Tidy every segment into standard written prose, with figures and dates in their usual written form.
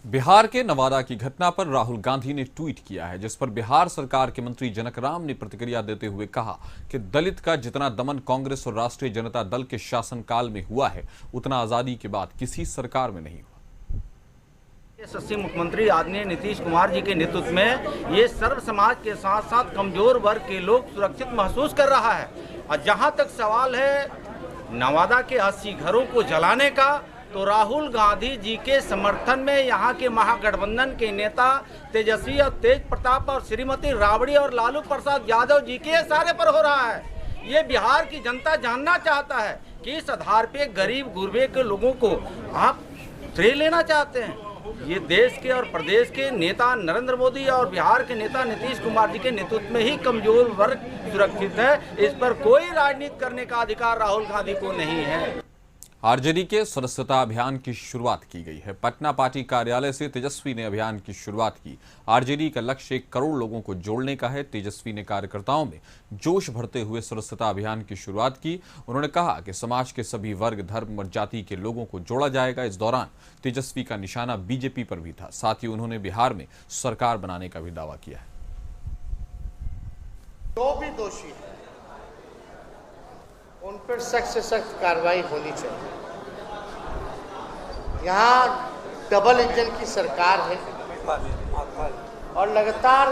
बिहार के नवादा की घटना पर राहुल गांधी ने ट्वीट किया है, जिस पर बिहार सरकार के मंत्री जनक राम ने प्रतिक्रिया देते हुए कहा कि दलित का जितना दमन कांग्रेस और राष्ट्रीय जनता दल के शासनकाल में हुआ है, उतना आजादी के बाद किसी सरकार में नहीं हुआ। यशस्वी मुख्यमंत्री आदरणीय नीतीश कुमार जी के नेतृत्व में ये सर्व समाज के साथ साथ कमजोर वर्ग के लोग सुरक्षित महसूस कर रहा है। और जहां तक सवाल है नवादा के 80 घरों को जलाने का, तो राहुल गांधी जी के समर्थन में यहाँ के महागठबंधन के नेता तेजस्वी और तेज प्रताप और श्रीमती राबड़ी और लालू प्रसाद यादव जी के इशारे पर हो रहा है। ये बिहार की जनता जानना चाहता है कि इस आधार पे गरीब गुरबे के लोगों को आप श्रेय लेना चाहते हैं। ये देश के और प्रदेश के नेता नरेंद्र मोदी और बिहार के नेता नीतीश कुमार जी के नेतृत्व में ही कमजोर वर्ग सुरक्षित है। इस पर कोई राजनीति करने का अधिकार राहुल गांधी को नहीं है। आरजेडी के सदस्यता अभियान की शुरुआत की गई है। पटना पार्टी कार्यालय से तेजस्वी ने अभियान की शुरुआत की। आरजेडी का लक्ष्य 1 करोड़ लोगों को जोड़ने का है। तेजस्वी ने कार्यकर्ताओं में जोश भरते हुए सदस्यता अभियान की शुरुआत की। उन्होंने कहा कि समाज के सभी वर्ग, धर्म और जाति के लोगों को जोड़ा जाएगा। इस दौरान तेजस्वी का निशाना बीजेपी पर भी था। साथ ही उन्होंने बिहार में सरकार बनाने का भी दावा किया है। जो भी दोषी है उन पर सख्त से सख्त कार्रवाई होनी चाहिए। यहाँ डबल इंजन की सरकार है और लगातार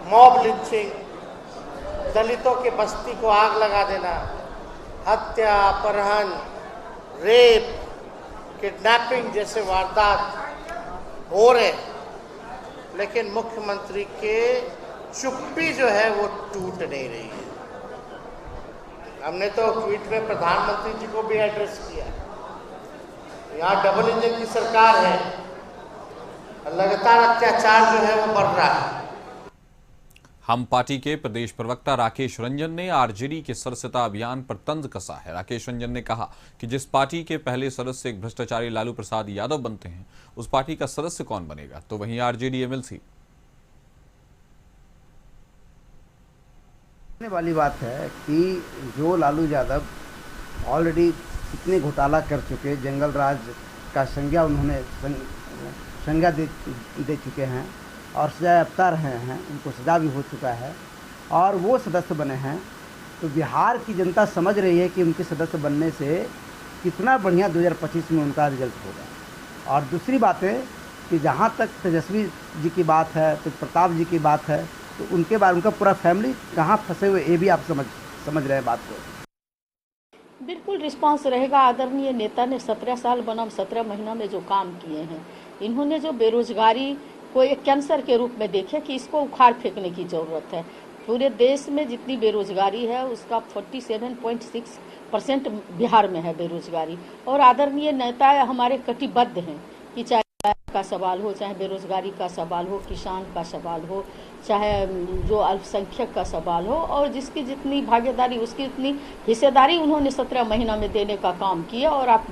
मॉब लिंचिंग, दलितों के बस्ती को आग लगा देना, हत्या, अपहरण, रेप, किडनैपिंग जैसे वारदात हो रहे, लेकिन मुख्यमंत्री के चुप्पी जो है वो टूट नहीं रही है। हमने तो ट्वीट में प्रधानमंत्री जी को भी एड्रेस किया। यहाँ डबल इंजन की सरकार है, लगातार अत्याचार जो है वो बढ़ रहा है। हम पार्टी के प्रदेश प्रवक्ता राकेश रंजन ने आरजेडी के सदस्यता अभियान पर तंज कसा है। राकेश रंजन ने कहा कि जिस पार्टी के पहले सदस्य एक भ्रष्टाचारी लालू प्रसाद यादव बनते हैं, उस पार्टी का सदस्य कौन बनेगा? तो वहीं आरजेडी एमएलसी वाली बात है कि जो लालू यादव ऑलरेडी इतने घोटाला कर चुके, जंगल राज का संज्ञा उन्होंने संज्ञा दे चुके हैं और सजा याफ्ता रहे हैं, उनको सजा भी हो चुका है और वो सदस्य बने हैं, तो बिहार की जनता समझ रही है कि उनके सदस्य बनने से कितना बढ़िया 2025 में उनका रिजल्ट होगा। और दूसरी बात है कि जहाँ तक तेजस्वी जी की बात है, तो प्रताप जी की बात है, तो उनके बाद उनका पूरा फैमिली कहाँ फंसे हुए ये भी आप समझ रहे हैं बात को। बिल्कुल रिस्पांस रहेगा। आदरणीय नेता ने 17 साल बनाम 17 महीना में जो काम किए हैं, इन्होंने जो बेरोजगारी को एक कैंसर के रूप में देखे कि इसको उखाड़ फेंकने की जरूरत है। पूरे देश में जितनी बेरोजगारी है उसका 47.6% बिहार में है बेरोजगारी। और आदरणीय नेता हमारे कटिबद्ध हैं कि चाहे का सवाल हो, चाहे बेरोजगारी का सवाल हो, किसान का सवाल हो, चाहे जो अल्पसंख्यक का सवाल हो, और जिसकी जितनी भागीदारी उसकी उतनी हिस्सेदारी उन्होंने 17 महीना में देने का काम किया। और आप